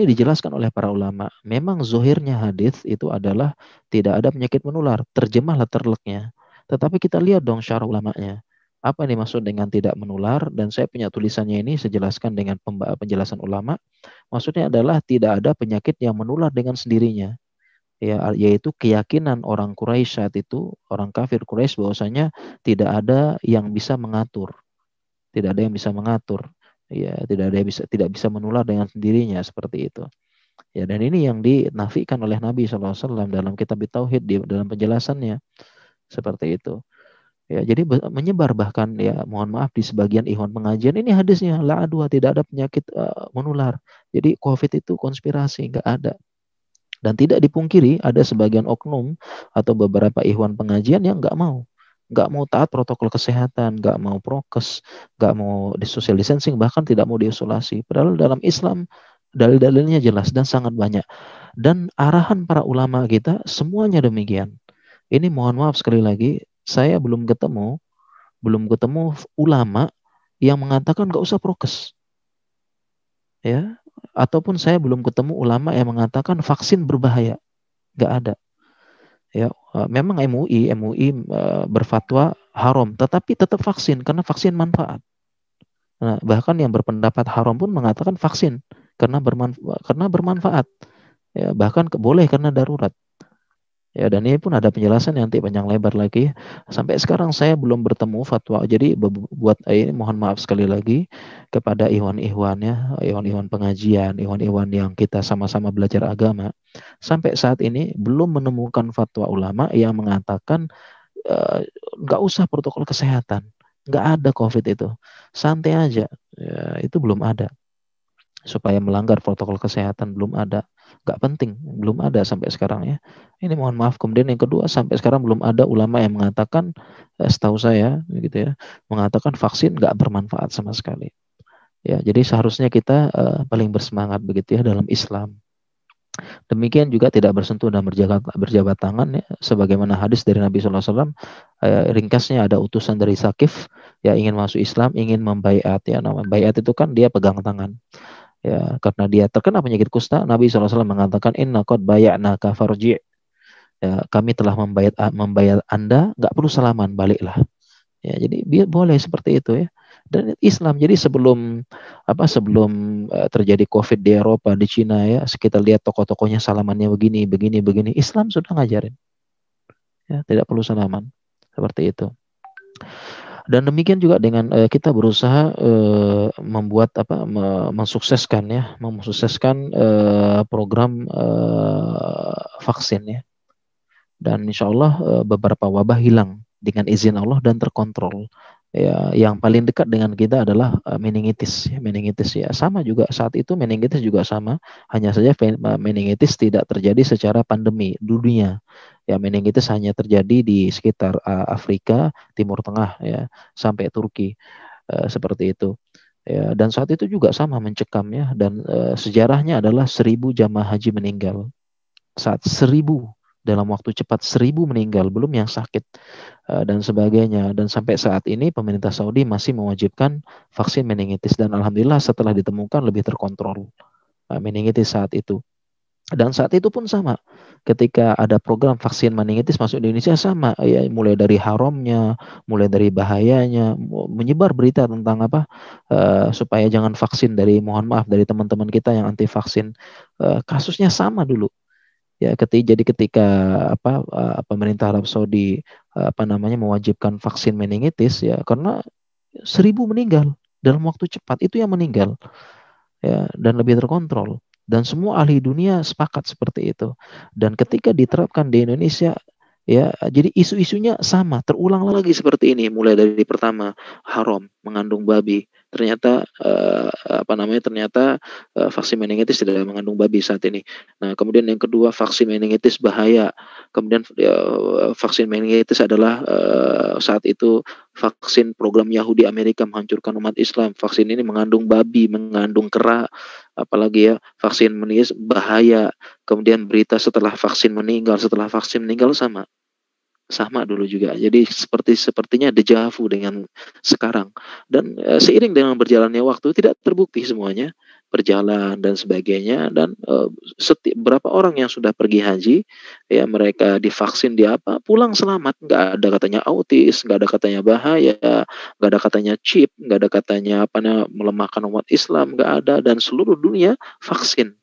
dijelaskan oleh para ulama, memang zohirnya hadis itu adalah tidak ada penyakit menular, terjemahlah terleknya. Tetapi kita lihat dong syarah ulamanya. Apa yang dimaksud dengan tidak menular? Dan saya punya tulisannya ini, saya jelaskan dengan penjelasan ulama. Maksudnya adalah tidak ada penyakit yang menular dengan sendirinya. Ya, yaitu keyakinan orang Quraisy saat itu, orang kafir Quraisy, bahwasanya tidak ada yang bisa mengatur. Tidak ada yang bisa mengatur. Ya, tidak bisa menular dengan sendirinya seperti itu. Ya, dan ini yang dinafikan oleh Nabi SAW dalam kitab Tauhid dalam penjelasannya seperti itu. Ya, jadi menyebar bahkan ya mohon maaf di sebagian ikhwan pengajian ini hadisnya la adwa, tidak ada penyakit menular. Jadi COVID itu konspirasi, nggak ada. Dan tidak dipungkiri ada sebagian oknum atau beberapa ikhwan pengajian yang nggak mau taat protokol kesehatan, nggak mau prokes, nggak mau di social distancing, bahkan tidak mau diisolasi. Padahal dalam Islam dalil-dalilnya jelas dan sangat banyak. Dan arahan para ulama kita semuanya demikian. Ini mohon maaf sekali lagi, saya belum ketemu ulama yang mengatakan nggak usah prokes, ya. Ataupun saya belum ketemu ulama yang mengatakan vaksin berbahaya, nggak ada. Ya, memang MUI berfatwa haram, tetapi tetap vaksin karena vaksin manfaat. Nah, bahkan yang berpendapat haram pun mengatakan vaksin karena bermanfaat. Ya, bahkan boleh karena darurat. Ya, dan ini pun ada penjelasan nanti panjang lebar lagi. Sampai sekarang saya belum bertemu fatwa. Jadi buat ini mohon maaf sekali lagi kepada ikhwan-ikhwan ya, ikhwan-ikhwan pengajian, ikhwan-ikhwan yang kita sama-sama belajar agama. Sampai saat ini belum menemukan fatwa ulama yang mengatakan nggak usah protokol kesehatan, nggak ada COVID itu, santai aja. Ya, itu belum ada. Supaya melanggar protokol kesehatan belum ada, nggak penting, belum ada sampai sekarang ya. Ini mohon maaf. Kemudian yang kedua, sampai sekarang belum ada ulama yang mengatakan, setahu saya gitu ya, mengatakan vaksin nggak bermanfaat sama sekali. Ya, jadi seharusnya kita paling bersemangat begitu ya dalam Islam. Demikian juga tidak bersentuh dan berjabat tangan ya, sebagaimana hadis dari Nabi SAW. Ringkasnya ada utusan dari Sakif ya, ingin masuk Islam, ingin membaiat ya. Nama baiat itu kan dia pegang tangan ya, karena dia terkena penyakit kusta. Nabi SAW mengatakan inna qad baya'naka farji', ya, kami telah membayar Anda, nggak perlu salaman, baliklah. Ya, jadi boleh seperti itu ya. Dan Islam, jadi sebelum terjadi COVID di Eropa, di Cina ya, kita lihat tokoh-tokohnya salamannya begini, begini, begini. Islam sudah ngajarin. Ya, tidak perlu salaman. Seperti itu. Dan demikian juga dengan kita berusaha membuat mensukseskan program vaksin ya. Dan insya Allah beberapa wabah hilang dengan izin Allah dan terkontrol. Ya, yang paling dekat dengan kita adalah meningitis. Meningitis ya sama juga saat itu, meningitis juga sama. Hanya saja meningitis tidak terjadi secara pandemi dunia. Ya, meningitis hanya terjadi di sekitar Afrika, Timur Tengah ya, sampai Turki seperti itu. Ya, dan saat itu juga sama mencekam ya, dan sejarahnya adalah 1.000 jamaah haji meninggal. Saat 1.000 dalam waktu cepat, 1.000 meninggal, belum yang sakit dan sebagainya. Dan sampai saat ini pemerintah Saudi masih mewajibkan vaksin meningitis, dan alhamdulillah setelah ditemukan lebih terkontrol meningitis saat itu. Dan saat itu pun sama, ketika ada program vaksin meningitis masuk di Indonesia sama ya, mulai dari haramnya, mulai dari bahayanya, menyebar berita tentang supaya jangan vaksin, dari mohon maaf dari teman-teman kita yang anti vaksin. Kasusnya sama dulu. Ya, ketika pemerintah Arab Saudi mewajibkan vaksin meningitis ya, karena 1.000 meninggal dalam waktu cepat, itu yang meninggal ya, dan lebih terkontrol, dan semua ahli dunia sepakat seperti itu. Dan ketika diterapkan di Indonesia ya, jadi isu-isunya sama, terulang lagi seperti ini. Mulai dari pertama haram, mengandung babi, ternyata vaksin meningitis tidak mengandung babi saat ini. Nah, kemudian yang kedua, vaksin meningitis bahaya. Kemudian vaksin meningitis adalah saat itu vaksin program Yahudi Amerika menghancurkan umat Islam. Vaksin ini mengandung babi, mengandung kera, apalagi ya, vaksin meningitis bahaya. Kemudian berita setelah vaksin meninggal sama dulu juga. Jadi sepertinya deja vu dengan sekarang. Dan seiring dengan berjalannya waktu tidak terbukti semuanya berjalan dan sebagainya. Dan berapa orang yang sudah pergi haji ya, mereka divaksin pulang selamat, nggak ada katanya autis, nggak ada katanya bahaya, nggak ada katanya chip, nggak ada katanya melemahkan umat Islam, nggak ada. Dan seluruh dunia vaksin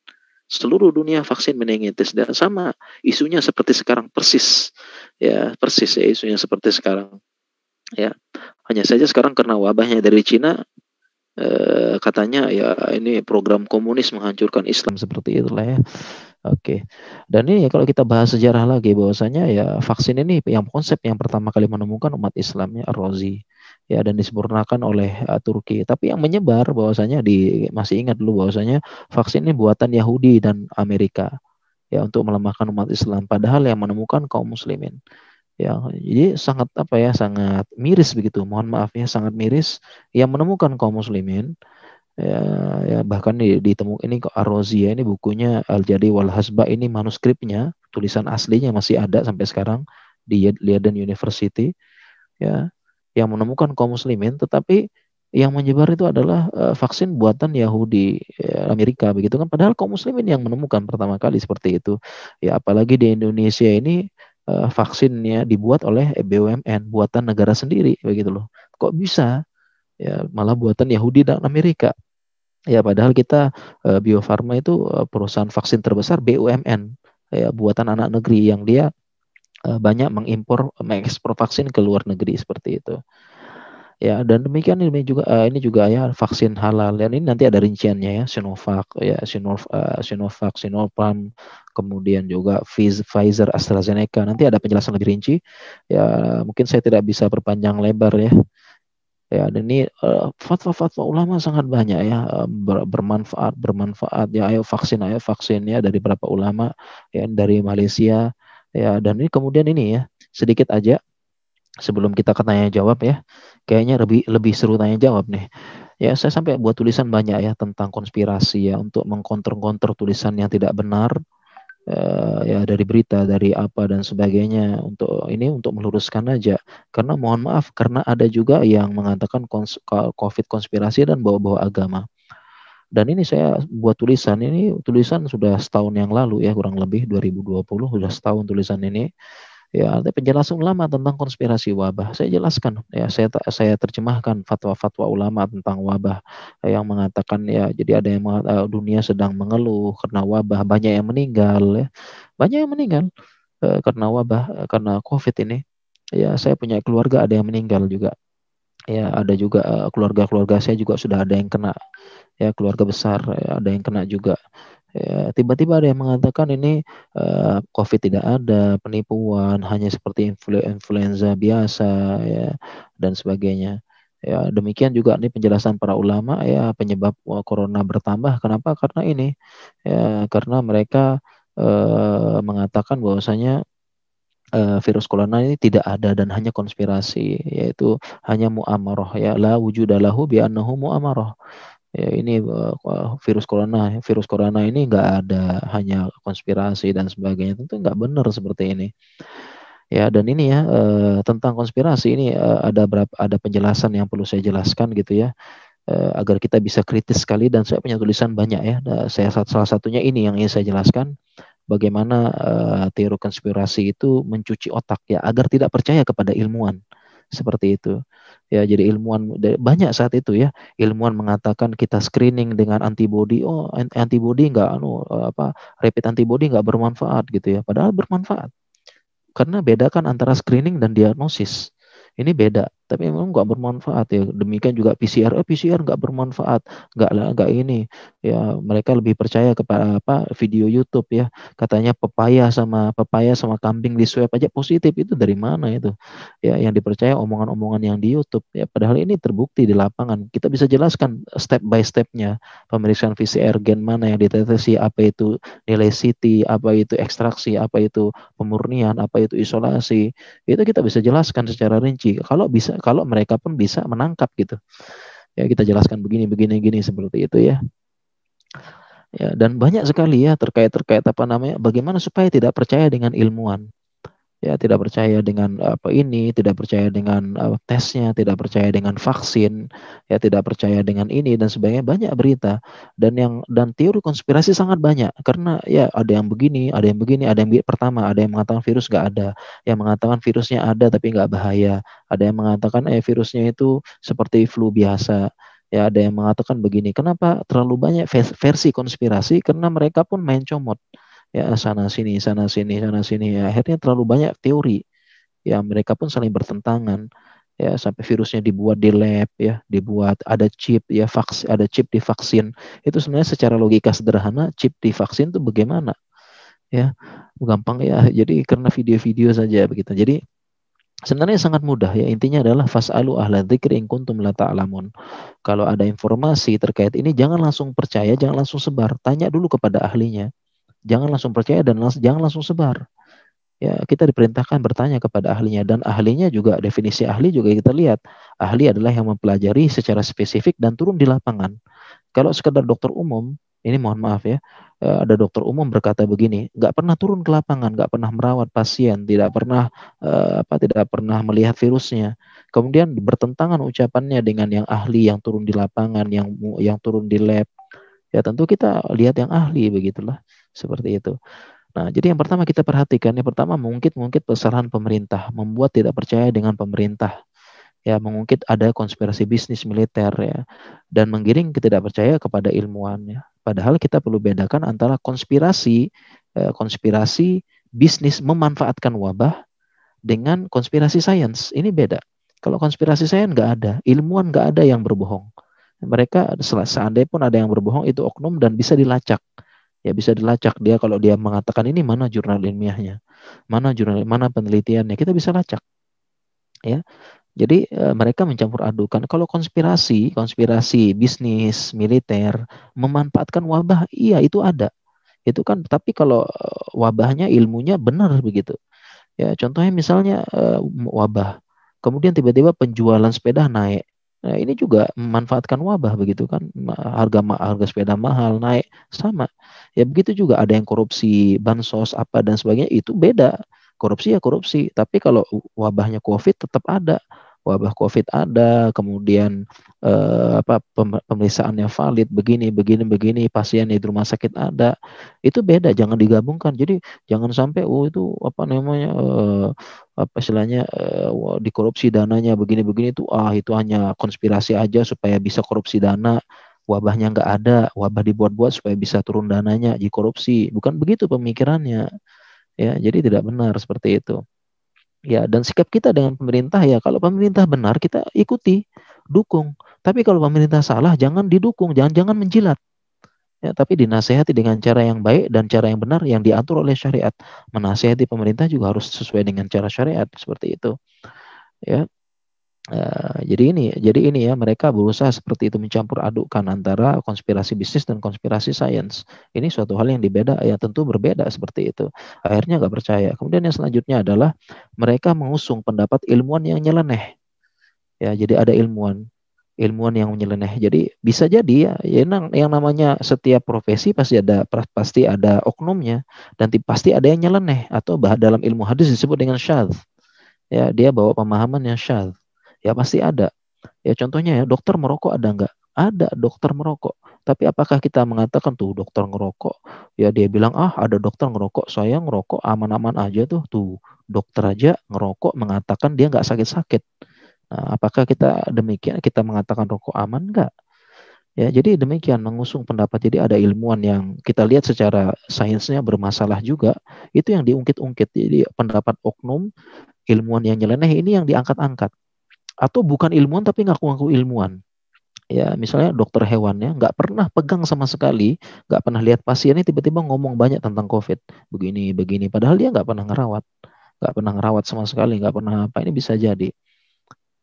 meningitis, dan sama isunya seperti sekarang persis ya isunya seperti sekarang ya. Hanya saja sekarang karena wabahnya dari Cina, katanya ya ini program komunis menghancurkan Islam, seperti itulah ya. Oke. Dan ini kalau kita bahas sejarah lagi, bahwasanya ya vaksin ini yang konsep yang pertama kali menemukan umat Islam ya, Ar-Razi ya, dan disempurnakan oleh Turki. Tapi yang menyebar bahwasanya masih ingat dulu bahwasanya vaksin ini buatan Yahudi dan Amerika ya, untuk melemahkan umat Islam, padahal yang menemukan kaum muslimin. Ya, jadi sangat sangat miris begitu. Mohon maaf ya, sangat miris, yang menemukan kaum muslimin. Ya, bahkan ditemukan ini Ar-Razi ya, ini bukunya Al-Jadi wal Hasba, ini manuskripnya, tulisan aslinya masih ada sampai sekarang di Leiden University ya, yang menemukan kaum muslimin, tetapi yang menyebar itu adalah vaksin buatan Yahudi Amerika begitu kan, padahal kaum muslimin yang menemukan pertama kali seperti itu ya. Apalagi di Indonesia ini vaksinnya dibuat oleh BUMN, buatan negara sendiri begitu loh. Kok bisa ya, malah buatan Yahudi dan Amerika ya, padahal kita Bio Farma itu perusahaan vaksin terbesar BUMN ya, buatan anak negeri, yang dia banyak mengekspor vaksin ke luar negeri seperti itu. Ya, dan demikian ini juga ya vaksin halal, dan ini nanti ada rinciannya ya, Sinovac ya, Sinovac, Sinopharm, kemudian juga Pfizer, AstraZeneca, nanti ada penjelasan lebih rinci ya, mungkin saya tidak bisa perpanjang lebar ya. Ya, dan ini fatwa-fatwa ulama sangat banyak ya, bermanfaat ya, ayo vaksin ya, dari beberapa ulama ya, dari Malaysia ya. Dan ini kemudian ini ya, sedikit aja sebelum kita ke tanya jawab ya, kayaknya lebih seru tanya jawab nih ya. Saya sampai buat tulisan banyak ya tentang konspirasi ya, untuk mengkonter tulisan yang tidak benar ya dari berita, dari apa dan sebagainya, untuk meluruskan aja. Karena mohon maaf, karena ada juga yang mengatakan COVID konspirasi dan bawa-bawa agama. Dan ini saya buat tulisan, ini tulisan sudah setahun yang lalu ya, kurang lebih 2020, sudah setahun tulisan ini. Ya, ada penjelasan ulama tentang konspirasi wabah. Saya jelaskan, ya saya terjemahkan fatwa-fatwa ulama tentang wabah yang mengatakan ya, jadi ada yang dunia sedang mengeluh karena wabah, banyak yang meninggal ya. Banyak yang meninggal karena wabah, karena COVID ini. Ya, saya punya keluarga ada yang meninggal juga. Ya, ada juga keluarga-keluarga saya juga sudah ada yang kena, ya keluarga besar ya, ada yang kena juga. Ya, tiba-tiba ada yang mengatakan ini COVID tidak ada, penipuan, hanya seperti influenza biasa ya, dan sebagainya. Ya, demikian juga ini penjelasan para ulama ya, penyebab corona bertambah. Kenapa? Karena ini ya, karena mereka mengatakan bahwasanya virus corona ini tidak ada dan hanya konspirasi, yaitu hanya mu'amarah ya, la wujudalahu bi'annahu mu'amarah. Ya, ini virus corona ini nggak ada, hanya konspirasi dan sebagainya. Tentu nggak benar seperti ini. Ya, dan ini ya tentang konspirasi ini ada penjelasan yang perlu saya jelaskan gitu ya, agar kita bisa kritis sekali, dan saya punya tulisan banyak ya. Saya salah satunya ini yang ingin saya jelaskan, bagaimana teori konspirasi itu mencuci otak ya, agar tidak percaya kepada ilmuwan. Seperti itu. Ya, jadi ilmuwan banyak saat itu ya, ilmuwan mengatakan kita screening dengan antibody, oh antibody nggak rapid antibody nggak bermanfaat gitu ya, padahal bermanfaat. Karena bedakan antara screening dan diagnosis. Ini beda, tapi memang nggak bermanfaat ya. Demikian juga PCR, PCR nggak bermanfaat, nggak ini. Ya, mereka lebih percaya kepada video YouTube ya. Katanya pepaya sama kambing di swab aja positif, itu dari mana itu? Ya, yang dipercaya omongan-omongan yang di YouTube. Ya, padahal ini terbukti di lapangan. Kita bisa jelaskan step by stepnya. Pemeriksaan PCR gen mana yang dideteksi, apa itu nilai CT, apa itu ekstraksi, apa itu pemurnian, apa itu isolasi, itu kita bisa jelaskan secara rinci. Kalau mereka pun bisa menangkap gitu. Ya, kita jelaskan begini, begini, gini seperti itu ya. Ya, dan banyak sekali ya terkait apa namanya, bagaimana supaya tidak percaya dengan ilmuwan. Ya, tidak percaya dengan tidak percaya dengan tesnya, tidak percaya dengan vaksin, ya tidak percaya dengan ini dan sebagainya. Banyak berita, dan teori konspirasi sangat banyak, karena ya ada yang begini, ada yang begini, ada yang pertama ada yang mengatakan virus nggak ada, yang mengatakan virusnya ada tapi nggak bahaya, ada yang mengatakan virusnya itu seperti flu biasa. Ya, ada yang mengatakan begini. Kenapa terlalu banyak versi konspirasi? Karena mereka pun main comot. Ya, sana sini, sana sini, sana sini. Ya, akhirnya terlalu banyak teori. Ya, mereka pun saling bertentangan. Ya, sampai virusnya dibuat di lab, ya, dibuat ada chip, ya, ada chip di vaksin. Itu sebenarnya secara logika sederhana, chip di vaksin itu bagaimana? Ya, gampang ya. Jadi karena video-video saja begitu. Jadi sebenarnya sangat mudah ya. Intinya adalah fas'alu ahla dzikri in kuntum la ta'lamun. Kalau ada informasi terkait ini, jangan langsung percaya, jangan langsung sebar. Tanya dulu kepada ahlinya. Jangan langsung percaya dan jangan langsung sebar. Ya, kita diperintahkan bertanya kepada ahlinya, dan ahlinya juga, definisi ahli juga kita lihat. Ahli adalah yang mempelajari secara spesifik dan turun di lapangan. Kalau sekedar dokter umum, ini mohon maaf ya, ada dokter umum berkata begini, nggak pernah turun ke lapangan, nggak pernah merawat pasien, tidak pernah melihat virusnya. Kemudian bertentangan ucapannya dengan yang ahli yang turun di lapangan, yang turun di lab. Ya, tentu kita lihat yang ahli, begitulah, seperti itu. Nah, jadi yang pertama kita perhatikan, yang pertama mungkin kesalahan pemerintah, membuat tidak percaya dengan pemerintah. Ya, mengungkit ada konspirasi bisnis militer ya, dan menggiring tidak percaya kepada ilmuwan ya. Padahal kita perlu bedakan antara konspirasi bisnis memanfaatkan wabah dengan konspirasi sains. Ini beda. Kalau konspirasi sains nggak ada, ilmuwan nggak ada yang berbohong. Mereka seandainya pun ada yang berbohong, itu oknum dan bisa dilacak. Ya, bisa dilacak dia, kalau dia mengatakan ini, mana jurnal ilmiahnya, mana penelitiannya, kita bisa lacak. Ya, jadi mereka mencampur adukan. Kalau konspirasi bisnis militer memanfaatkan wabah, iya itu ada. Itu kan, tapi kalau wabahnya ilmunya benar begitu. Ya, contohnya misalnya wabah. Kemudian tiba-tiba penjualan sepeda naik. Nah, ini juga memanfaatkan wabah begitu kan. Harga sepeda mahal naik sama. Ya begitu juga ada yang korupsi bansos apa dan sebagainya, itu beda. Korupsi ya korupsi, tapi kalau wabahnya COVID tetap ada. Wabah COVID ada, kemudian pemeriksaannya valid, begini, pasien di rumah sakit ada, itu beda, jangan digabungkan. Jadi jangan sampai itu apa namanya apa istilahnya dikorupsi dananya begini-begini itu itu hanya konspirasi aja supaya bisa korupsi dana. Wabahnya nggak ada, wabah dibuat-buat supaya bisa turun dananya, dikorupsi. Bukan begitu pemikirannya. Ya, jadi tidak benar seperti itu. Ya, dan sikap kita dengan pemerintah ya, kalau pemerintah benar kita ikuti, dukung. Tapi kalau pemerintah salah jangan didukung, jangan menjilat. Ya, tapi dinasehati dengan cara yang baik dan cara yang benar yang diatur oleh syariat. Menasehati pemerintah juga harus sesuai dengan cara syariat seperti itu. Ya. Jadi ini ya, mereka berusaha seperti itu mencampur adukkan antara konspirasi bisnis dan konspirasi sains. Ini suatu hal yang tentu berbeda seperti itu. Akhirnya nggak percaya. Kemudian yang selanjutnya adalah mereka mengusung pendapat ilmuwan yang nyeleneh. Ya, jadi ada ilmuwan yang menyeleneh. Jadi bisa jadi ya yang namanya setiap profesi pasti ada oknumnya dan pasti ada yang nyeleneh atau dalam ilmu hadis disebut dengan syadz. Ya, dia bawa pemahaman yang syadz. Ya pasti ada. Ya contohnya ya, dokter merokok ada nggak? Ada dokter merokok. Tapi apakah kita mengatakan tuh dokter ngerokok? Ya dia bilang ada dokter ngerokok, saya ngerokok aman-aman aja tuh. Dokter aja ngerokok mengatakan dia nggak sakit-sakit. Nah, apakah kita mengatakan rokok aman nggak? Ya, jadi demikian mengusung pendapat. Jadi ada ilmuwan yang kita lihat secara sainsnya bermasalah juga, itu yang diungkit-ungkit. Jadi pendapat oknum ilmuwan yang nyeleneh ini yang diangkat-angkat. Atau bukan ilmuwan tapi ngaku-ngaku ilmuwan. Ya, misalnya dokter hewannya nggak pernah pegang sama sekali, nggak pernah lihat pasiennya, tiba-tiba ngomong banyak tentang COVID, begini. Padahal dia nggak pernah ngerawat sama sekali, nggak pernah apa. Ini bisa jadi.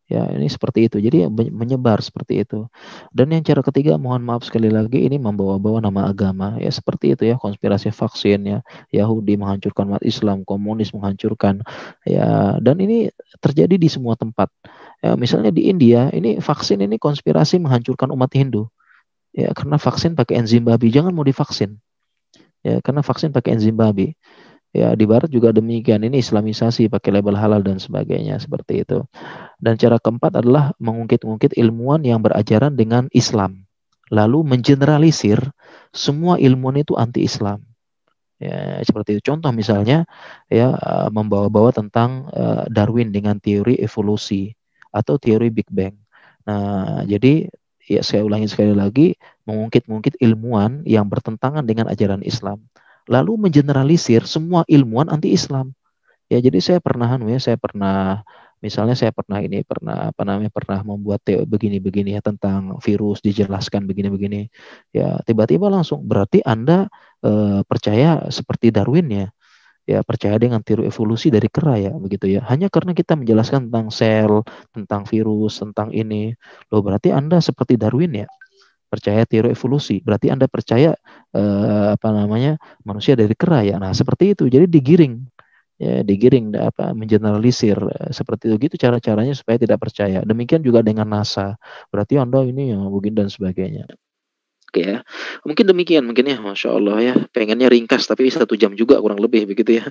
Ya, ini seperti itu. Jadi menyebar seperti itu. Dan yang cara ketiga, mohon maaf sekali lagi, ini membawa-bawa nama agama. Ya, seperti itu ya, konspirasi vaksin ya. Yahudi menghancurkan umat Islam, komunis menghancurkan. Ya, dan ini terjadi di semua tempat. Ya, misalnya di India, ini vaksin ini konspirasi menghancurkan umat Hindu. Ya, karena vaksin pakai enzim babi, jangan mau divaksin. Ya, karena vaksin pakai enzim babi. Ya, di barat juga demikian. Ini islamisasi pakai label halal dan sebagainya seperti itu. Dan cara keempat adalah mengungkit-ungkit ilmuwan yang berajaran dengan Islam. Lalu mengeneralisir semua ilmuwan itu anti-Islam. Ya, seperti itu. Contoh misalnya ya membawa-bawa tentang Darwin dengan teori evolusi atau teori Big Bang. Nah, jadi ya saya ulangi sekali lagi, mengungkit-ungkit ilmuwan yang bertentangan dengan ajaran Islam. Lalu mengeneralisir semua ilmuwan anti-Islam. Ya, jadi saya pernah membuat begini-begini ya tentang virus, dijelaskan begini-begini. Ya, tiba-tiba langsung berarti Anda percaya seperti Darwin ya. Ya, percaya dengan teori evolusi dari kera ya, begitu ya. Hanya karena kita menjelaskan tentang sel, tentang virus, tentang ini. Loh, berarti Anda seperti Darwin ya. Percaya teori evolusi. Berarti Anda percaya manusia dari kera ya. Nah, seperti itu. Jadi digiring mengeneralisir seperti itu, gitu cara-caranya supaya tidak percaya. Demikian juga dengan NASA, berarti Anda ini yang begini dan sebagainya. Oke ya, mungkin demikian mungkin ya, Masya Allah ya, pengennya ringkas tapi 1 jam juga kurang lebih begitu ya.